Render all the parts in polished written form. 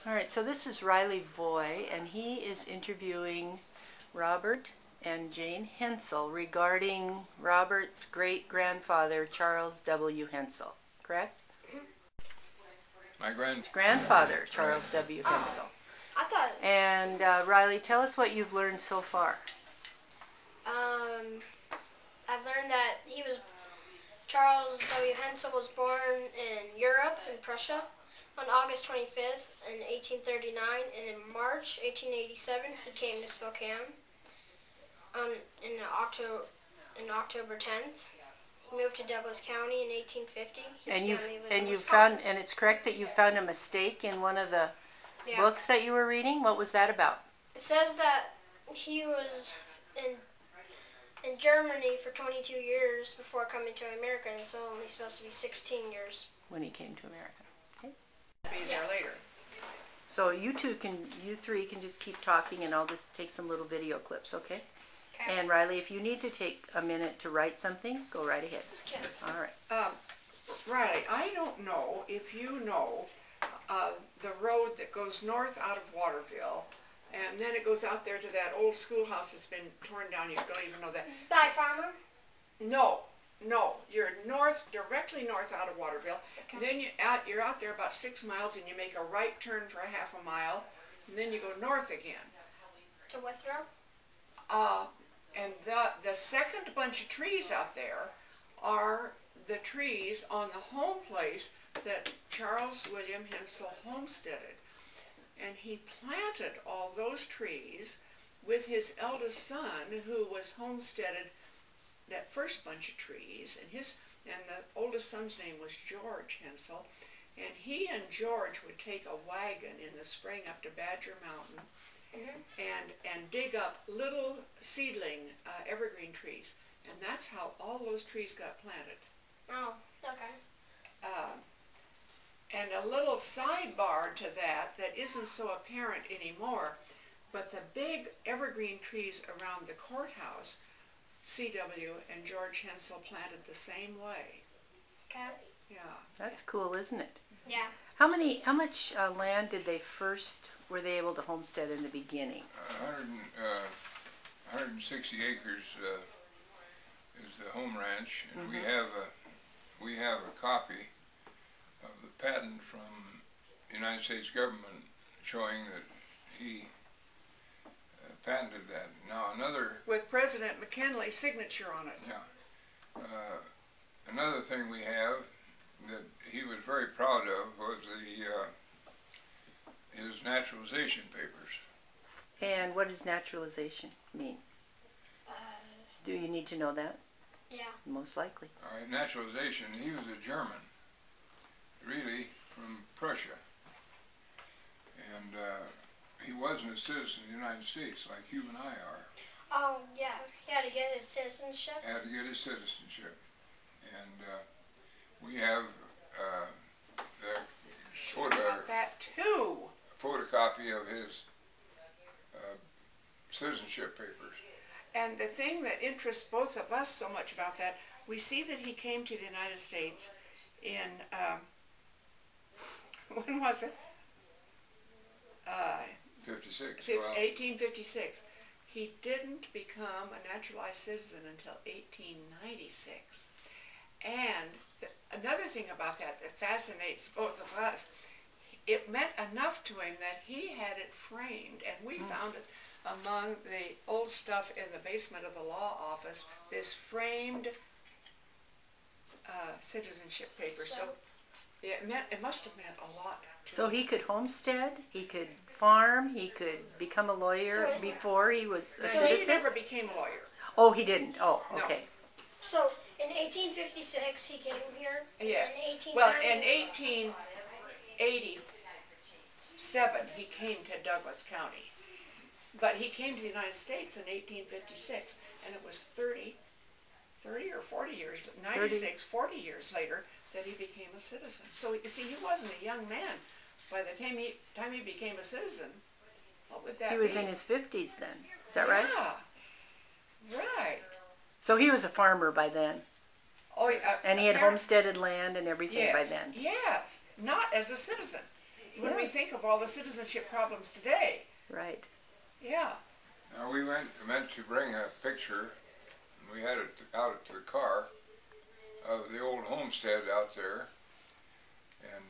All right, so this is Riley Voy, and he is interviewing Robert and Jane Hensel regarding Robert's great-grandfather, Charles W. Hensel, correct? My grandfather, Charles W. Hensel. I thought. And Riley, tell us what you've learned so far. I've learned that Charles W. Hensel was born in Europe, in Prussia, on August 25th in 1839, and in March 1887 he came to Spokane. In October 10th, he moved to Douglas County in 1850. And it's correct that you found a mistake in one of the books that you were reading. What was that about? It says that he was in Germany for 22 years before coming to America, and it's only supposed to be 16 years when he came to America. Okay. Be there later. So you three can just keep talking, and I'll just take some little video clips, okay? Okay. And Riley, if you need to take a minute to write something, go right ahead. Okay. All right. Riley, I don't know if you know the road that goes north out of Waterville, and then it goes out there to that old schoolhouse that's been torn down. You don't even know that. By Farmer? No. You're directly north out of Waterville. Okay. Then you're out there about 6 miles, and you make a right turn for a half a mile, and then you go north again. To Withrow? And the second bunch of trees out there are the trees on the home place that Charles William Hensel homesteaded. And he planted all those trees with his eldest son, who was homesteaded that first bunch of trees, and the oldest son's name was George Hensel, and he and George would take a wagon in the spring up to Badger Mountain and dig up little seedling evergreen trees, and that's how all those trees got planted. Oh, okay. And a little sidebar to that isn't so apparent anymore, but the big evergreen trees around the courthouse, C.W. and George Hensel planted the same way. Okay. Yeah. That's cool, isn't it? Yeah. How much land were they able to homestead in the beginning? 160 acres is the home ranch, and we have a copy of the patent from the United States government showing that he patented that. Now with President McKinley's signature on it. Yeah. Another thing we have that he was very proud of was his naturalization papers. And what does naturalization mean? Do you need to know that? Yeah. Most likely. All right, naturalization, he was a German, really from Prussia. And he wasn't a citizen of the United States like you and I are. Oh, yeah. He had to get his citizenship? Had to get his citizenship. And we have that too. Photocopy of his citizenship papers. And the thing that interests both of us so much about that, we see that he came to the United States in, when was it? 1856. He didn't become a naturalized citizen until 1896. And another thing about that fascinates both of us, it meant enough to him that he had it framed, and we found it among the old stuff in the basement of the law office, this framed citizenship paper. So it must have meant a lot to him. So he could homestead, he could farm, he could become a lawyer before he was a citizen? He never became a lawyer. Oh, he didn't. Oh, okay. No. So in 1856 he came here? Yeah. In 1887 he came to Douglas County. But he came to the United States in 1856, and it was 30 or 40 years, 40 years later that he became a citizen. So you see, he wasn't a young man by the time he became a citizen. What would that be? He was in his 50s then. Is that right? Yeah. Right. So he was a farmer by then. Oh, yeah. And he had homesteaded land and everything by then. Yes. Not as a citizen. when we think of all the citizenship problems today. Right. Yeah. Now we meant to bring a picture. We had it out at the car of the old homestead out there. And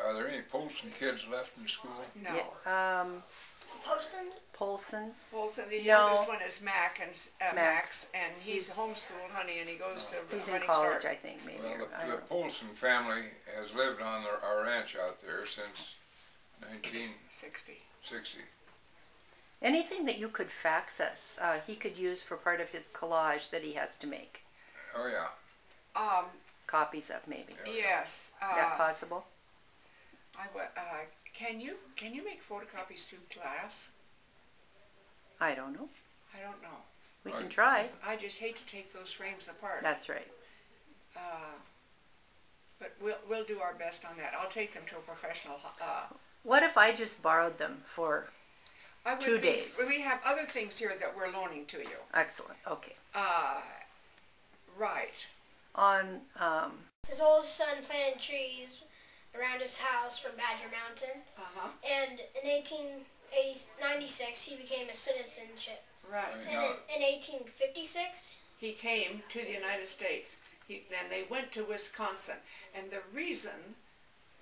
are there any Polson kids left in school? No. Yeah, Poston? Polson's. Polson, the No. youngest one is Max, Max. and he's homeschooled, honey, and he goes to He's in Running college, Start. I think, maybe. Well, or I the don't know. Polson family has lived on our ranch out there since 1960. 60. Anything that you could fax us, he could use for part of his collage that he has to make. Oh yeah. Copies of, maybe. Yes. That possible? Can you make photocopies through glass? I don't know. I don't know. We Right. can try. I just hate to take those frames apart. That's right. But we'll do our best on that. I'll take them to a professional. What if I just borrowed them for 2 days? We have other things here that we're loaning to you. Excellent. Okay. Right. On, His oldest son planted trees around his house from Badger Mountain. Uh-huh. And in 1896, he became a citizenship. Right. Right. And in 1856, He came to the United States. Then they went to Wisconsin. And the reason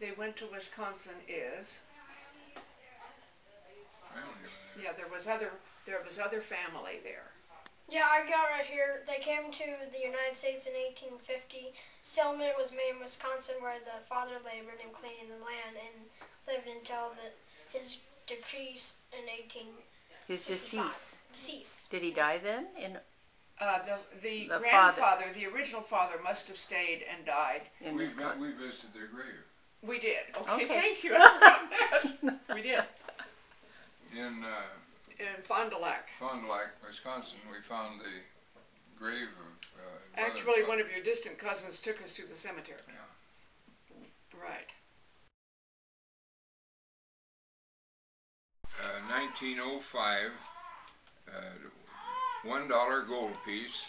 they went to Wisconsin is, Family. yeah, there was other family there. yeah, I got right here. They came to the United States in 1850. Settlement was made in Wisconsin, where the father labored in cleaning the land and lived until his decrease in 1865. his deceased. Decease. Did he die then? The The grandfather, the original father, must have stayed and died. In We Wisconsin. visited their grave We did. Okay, Okay. thank you. We did. in In Fond du Lac. Fond du Lac, Wisconsin. We found the grave of. Actually, one of your distant cousins took us to the cemetery. Yeah. Right. 1905, $1 gold piece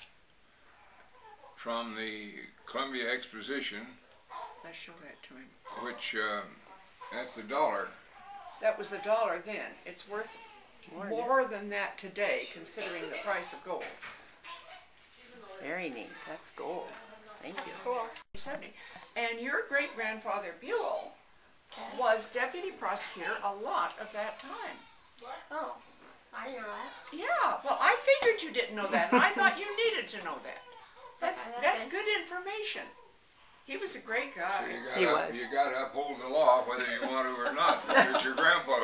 from the Columbia Exposition, Let's show that to him. which that's $1. That was $1 then. It's worth more than that today, considering the price of gold. Very neat. That's gold. Thank That's you. cool. 70. And your great-grandfather Buell was deputy prosecutor a lot of that time. Oh, I didn't know that. Yeah, well, I figured you didn't know that, and I thought you needed to know that. That's Okay, that's good information. He was a great So guy. He was. you got to uphold the law whether you want to or not. It's your grandpa.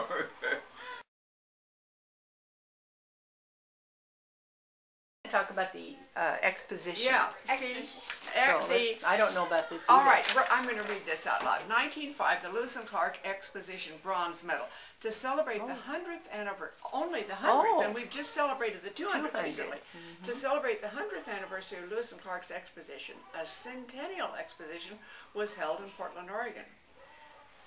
Talk about the exposition. Yeah, see, I don't know about this all either. right, I'm going to read this out loud. 1905, the Lewis and Clark Exposition Bronze Medal. To celebrate the 100th anniversary, only the 100th, and we've just celebrated the 200th 200th. recently. To celebrate the 100th anniversary of Lewis and Clark's exposition, a centennial exposition was held in Portland, Oregon.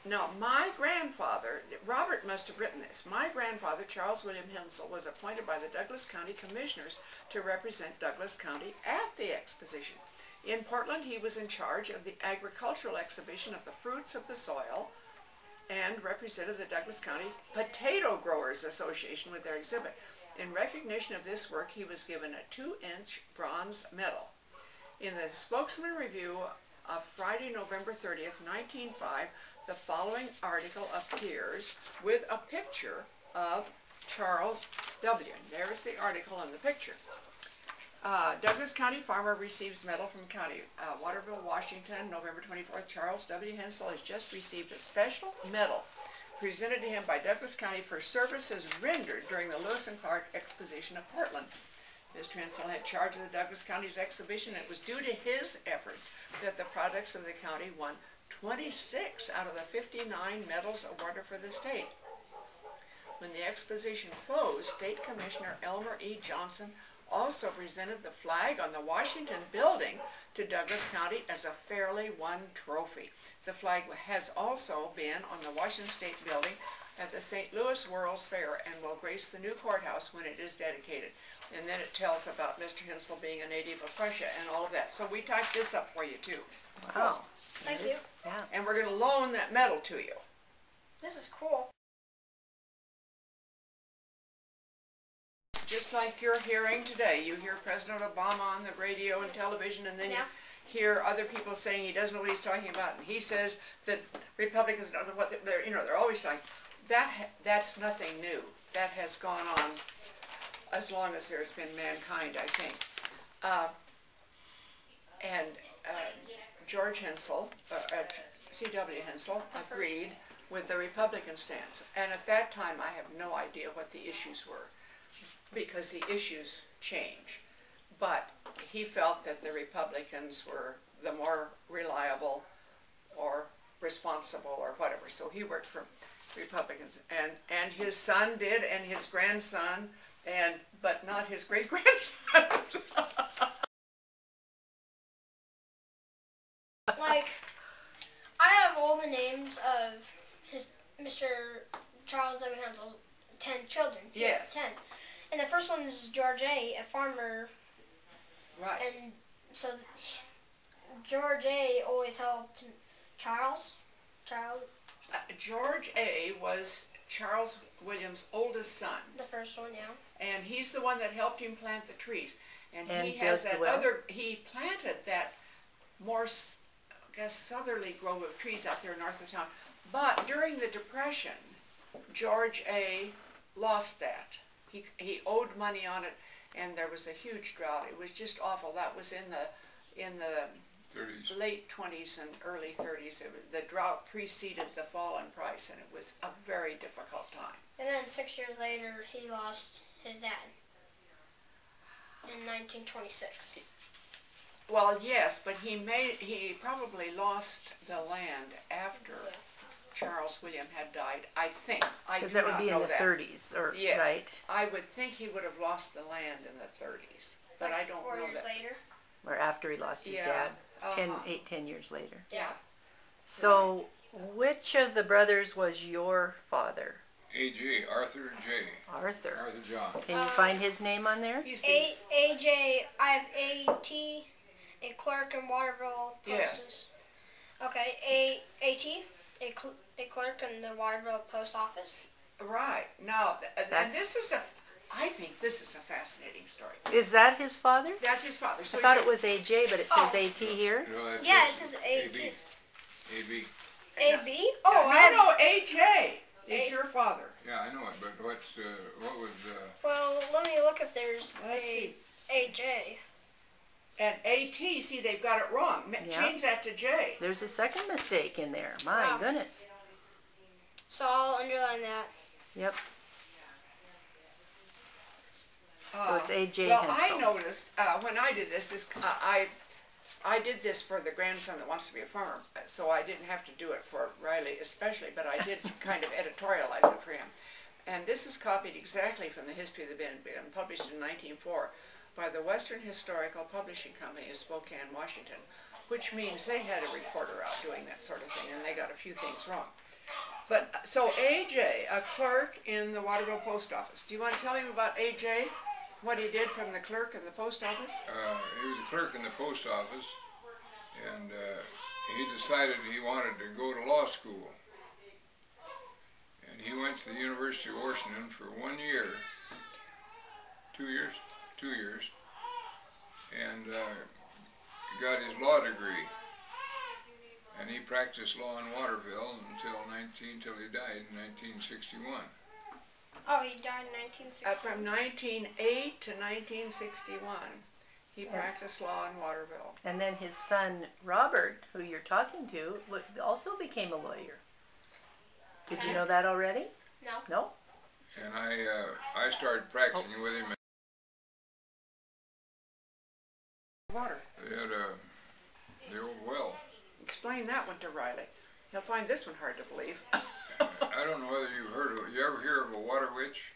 Now, my grandfather, Robert must have written this, my grandfather, Charles William Hensel, was appointed by the Douglas County Commissioners to represent Douglas County at the exposition. In Portland, he was in charge of the agricultural exhibition of the fruits of the soil and represented the Douglas County Potato Growers Association with their exhibit. In recognition of this work, he was given a 2-inch bronze medal. In the Spokesman Review of Friday, November 30th, 1905, the following article appears with a picture of Charles W. There's the article and the picture. Douglas County farmer receives medal from county. Waterville, Washington, November 24th. Charles W. Hensel has just received a special medal presented to him by Douglas County for services rendered during the Lewis and Clark Exposition of Portland. Mr. Hensel had charge of the Douglas County's exhibition. It was due to his efforts that the products of the county won 26 out of the 59 medals awarded for the state. When the exposition closed, State Commissioner Elmer E. Johnson also presented the flag on the Washington building to Douglas County as a fairly won trophy. The flag has also been on the Washington State building at the St. Louis World's Fair and will grace the new courthouse when it is dedicated. And then it tells about Mr. Hensel being a native of Prussia and all of that. So we typed this up for you too. Wow. Thank you. Yeah. And we're going to loan that medal to you. This is cool. Just like you're hearing today, you hear President Obama on the radio and television, and then Yeah. you hear other people saying he doesn't know what he's talking about, and he says that Republicans don't know what they're, they're always talking. That's nothing new. That has gone on as long as there's been mankind, I think. George Hensel, C.W. Hensel, agreed with the Republican stance. And at that time, I have no idea what the issues were, because the issues change. But he felt that the Republicans were the more reliable or responsible or whatever. So he worked for Republicans. And his son did, and his grandson, but not his great-grandson. Like, I have all the names of Mr. Charles W. Hensel's 10 children. Yes. 10. And the first one is George A., a farmer. Right. And so George A. always helped Charles. George A. was Charles William's oldest son. The first one, yeah. And he's the one that helped him plant the trees. And he built has the that well. he planted that more, I guess, southerly grove of trees out there north of town. But during the Depression, George A. lost that. He owed money on it, and there was a huge drought. It was just awful. That was in the 30s. late 20s and early 30s. The drought preceded the fall in price, and it was a very difficult time. And then 6 years later, he lost his dad in 1926. Well, yes, but he probably lost the land after Charles William had died, I think. I do Because that would not be in know the that. 30s, or Yes. right? I would think he would have lost the land in the 30s, but Like I don't 4 know years that. later. Or after he lost his Yeah, dad, uh-huh. 10 years later. Yeah. So, which of the brothers was your father? A.J. Arthur J. Arthur. Arthur John. Can you find his name on there? He's the, AJ, I have A.T., a clerk in Waterville Yeah. Post. Okay, A.T., a clerk in the Waterville Post Office. right. Now, and That's- this is I think this is a fascinating story. Is that his father? That's his father. So I thought he's it was AJ, but it says Oh. AT here. No, that's Yeah, just it says A.B. A.T. A.B. A.B.? Oh, I have, no, AJ is A- your father. Yeah, I know it, but what was, well, let me look if there's Let's see. A.J. And AT, see, they've got it wrong. Yeah. Change that to J. There's a second mistake in there. My Wow. goodness. So I'll underline that. Yep. So it's AJ Well, Hensel. I noticed when I did this, I did this for the grandson that wants to be a farmer, so I didn't have to do it for Riley especially, but I did kind of editorialize it for him. And this is copied exactly from the history of the bin, published in 1904 by the Western Historical Publishing Company of Spokane, Washington, which means they had a reporter out doing that sort of thing, and they got a few things wrong. But so AJ, a clerk in the Waterville Post Office. Do you want to tell him about AJ? What he did from the clerk in the post office? he was a clerk in the post office, and he decided he wanted to go to law school. And he went to the University of Washington for 1 year, 2 years, and got his law degree. And he practiced law in Waterville till he died in 1961. Oh, he died in 1960. From 1908 to 1961, he practiced law in Waterville. And then his son, Robert, who you're talking to, also became a lawyer. Did you know that already? No. No? And I started practicing with him. Water. They had the old well. Explain that one to Riley. He'll find this one hard to believe. I don't know whether you've heard of it. You ever hear of a water witch?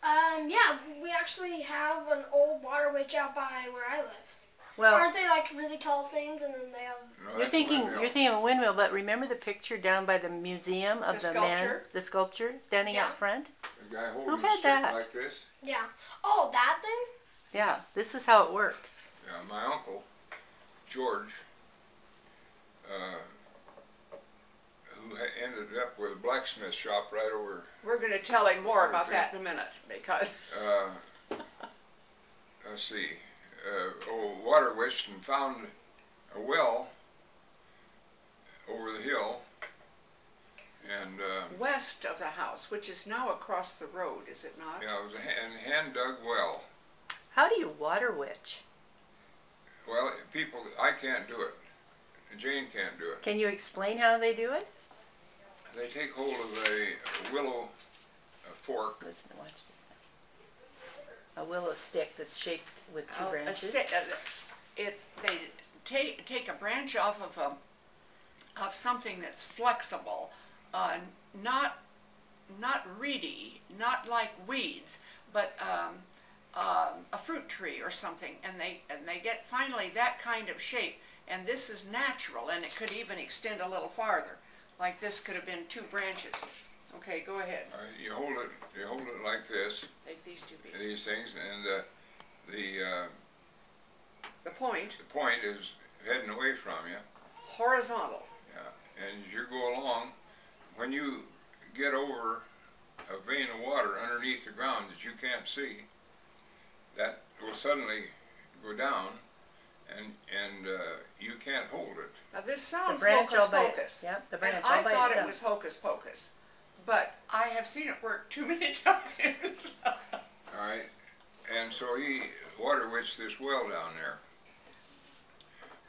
Yeah, we actually have an old water witch out by where I live. Well, Aren't they like really tall things, and then they have? No, you're that's a thinking windmill. of a windmill, but remember the picture down by the museum of The the man, sculpture? the sculpture standing Yeah. out front? The guy holding had a stick that? like this. Yeah. Oh, that thing? Yeah, this is how it works. Yeah, my uncle, George, who who ended up with a blacksmith shop right over. We're going to tell him more about that in a minute because. Let's see. Water witched and found a well over the hill, and west of the house, which is now across the road, is it not? yeah, it was a hand dug well. How do you water witch? Well, people, I can't do it. Jane can't do it. Can you explain how they do it? They take hold of a willow fork. Listen, watch this. A willow stick that's shaped with two branches. They take a branch off of something that's flexible, not reedy, not like weeds, but a fruit tree or something, and they get finally that kind of shape. And this is natural, and it could even extend a little farther. Like this could have been two branches. Okay, go ahead. You hold it like this. Take these two pieces. These things, and the point is heading away from you. Horizontal. Yeah, and as you go along, when you get over a vein of water underneath the ground that you can't see, that will suddenly go down, and you can't hold it. Now this sounds branch hocus all by pocus. Yep, the branch and all I by thought itself. it was hocus pocus, but I have seen it work too many times. All right, and so he water witched this well down there,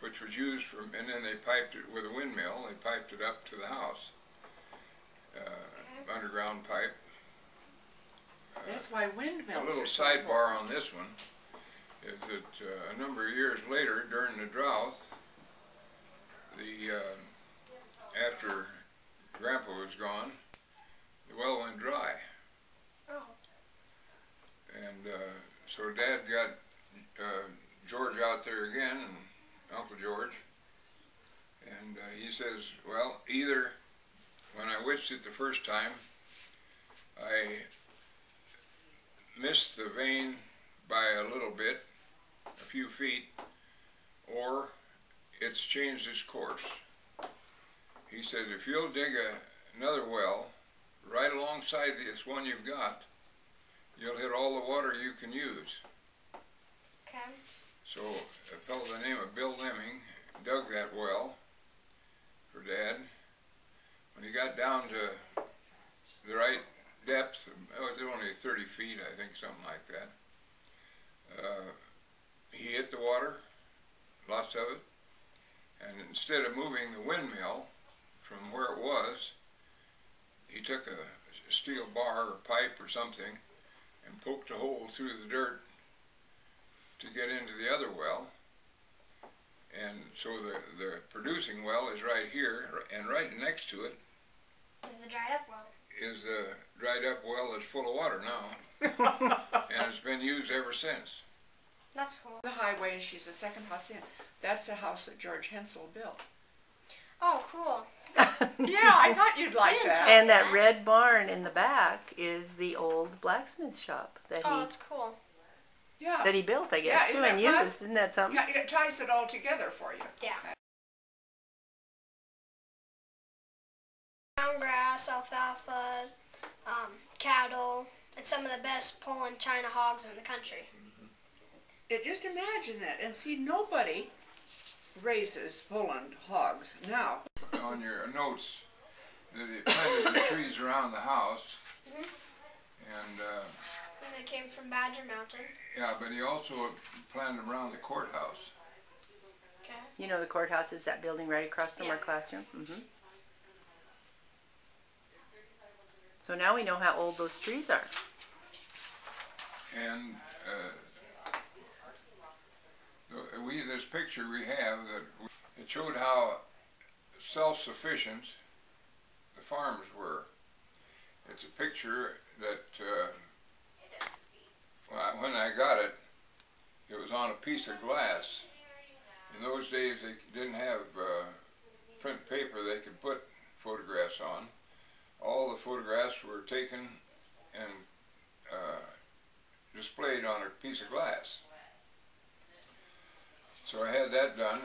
which was used for, and then they piped it with a windmill. They piped it up to the house, underground pipe. That's why windmills. A little are so sidebar on this one is that a number of years later, during the drought, after Grandpa was gone, the well went dry. Oh. And so Dad got George out there again, and Uncle George, and he says, well, either when I witched it the first time, I missed the vein by a little bit, a few feet, or it's changed its course. He said, if you'll dig another well right alongside this one you've got, you'll hit all the water you can use. Okay. So a fellow by the name of Bill Lemming dug that well for Dad. When he got down to the right depth, it was only 30 feet, I think, something like that. He hit the water, lots of it, and instead of moving the windmill from where it was, he took a steel bar or pipe or something and poked a hole through the dirt to get into the other well. And so the producing well is right here, and right next to it Is the dried up well. is the dried up well that's full of water now. And it's been used ever since. That's cool. The highway, and she's the second house in. That's the house that George Hensel built. Oh, cool. Yeah, I thought you'd like that. And that red barn in the back is the old blacksmith shop that Oh, that's cool. Yeah. he built, I guess, Yeah, too, isn't and that fun? used. Isn't that something? Yeah, it ties it all together for you. Yeah. Brown grass, alfalfa, cattle, and some of the best Poland China hogs in the country. Just imagine that, and see, nobody raises Poland hogs now. On your notes, that he planted the trees around the house, Mhm. and And they came from Badger Mountain. yeah, but he also planted them around the courthouse. Okay. You know the courthouse is that building right across from Yeah. our classroom? Mm-hmm. So now we know how old those trees are. And this picture we have, it showed how self-sufficient the farms were. It's a picture that when I got it, it was on a piece of glass. In those days they didn't have print paper they could put photographs on. All the photographs were taken and displayed on a piece of glass. So I had that done,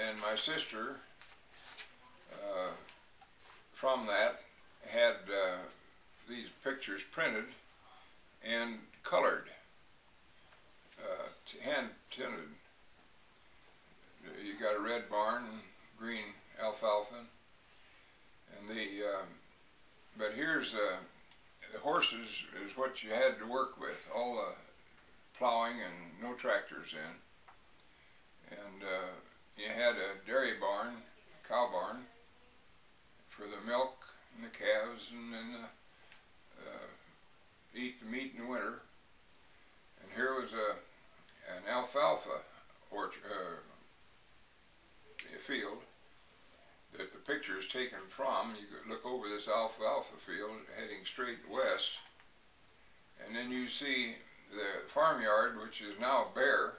and my sister, from that had these pictures printed and colored, hand tinted. You got a red barn, green alfalfa, and but here's the horses is what you had to work with. All the plowing and no tractors in, and you had a dairy barn, cow barn, for the milk and the calves, and then eat the meat in the winter. And here was an alfalfa field that the picture is taken from. You could look over this alfalfa field heading straight west, and then you see the farmyard, which is now bare.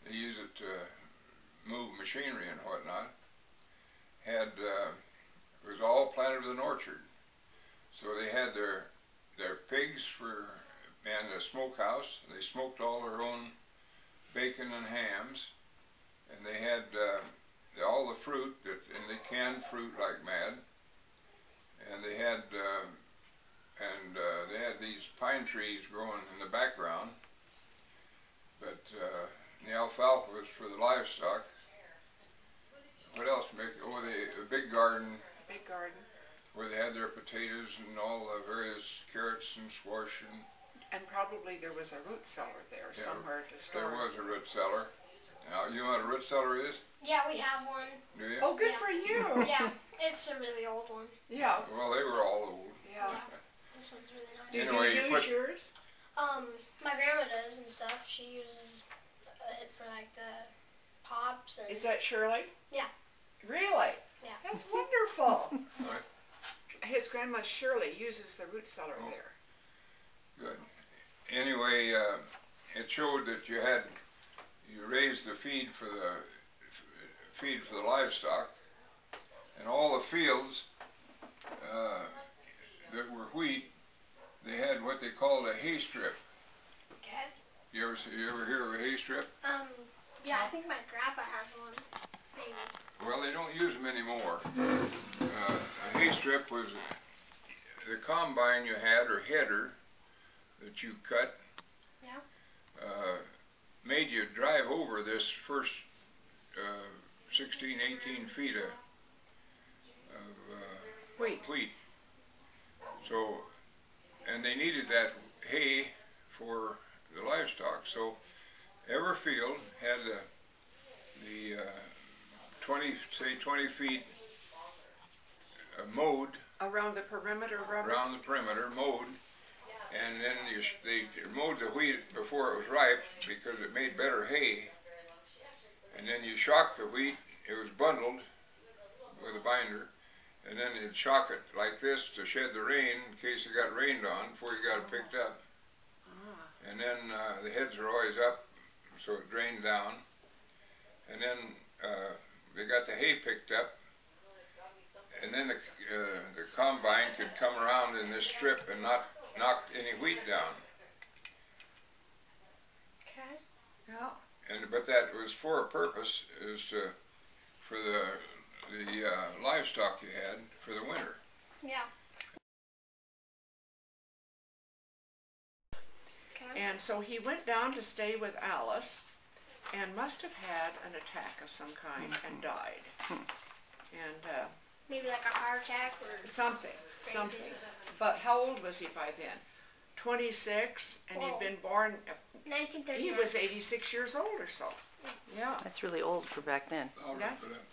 They use it to move machinery and whatnot. Was all planted with an orchard. So they had their pigs and the smokehouse. They smoked all their own bacon and hams, and they had all the fruit and they canned fruit like mad. And they had these pine trees growing in the background. But the alfalfa was for the livestock. What else, Mick? Oh, the big garden. Big garden. Where they had their potatoes and all the various carrots and squash and probably there was a root cellar there somewhere to store. There was a root cellar. Now, you know what a root cellar is? Yeah, we have one. Do you? Oh, good for you. Yeah, it's a really old one. Yeah. Well, they were all old. Yeah. This one's really nice. Do Anyway, you use yours? My grandma does and stuff. She uses it for like the pops and. Is that Shirley? Yeah. Really? Yeah. That's wonderful. Right. His grandma Shirley uses the root cellar there. Good. Anyway, it showed that you raised the feed for the livestock, and all the fields that were wheat, they had what they called a hay strip. Okay. You ever hear of a hay strip? Yeah, I think my grandpa has one. Maybe. Well, they don't use them anymore. A hay strip was the combine you had, or header, that you cut. Yeah. Made you drive over this first 16, 18 feet of wheat. So, and they needed that hay for the livestock. So, every field had the 20 feet mowed. Around the perimeter, Robert? Around the perimeter, mowed. And then they mowed the wheat before it was ripe because it made better hay. And then you shocked the wheat. It was bundled with a binder. And then you'd shock it like this to shed the rain in case it got rained on before you got it picked up. And then the heads are always up so it drained down. And then they got the hay picked up. And then the combine could come around in this strip and not knock any wheat down. Okay. Yeah. But that was for a purpose, for the livestock you had for the winter. Yeah. Okay. And so he went down to stay with Alice and must have had an attack of some kind and died. And Maybe like a heart attack or something. But how old was he by then? 26, and he'd been born, 1939. he was 86 years old or so. Yeah. That's really old for back then. I'll wrap it up.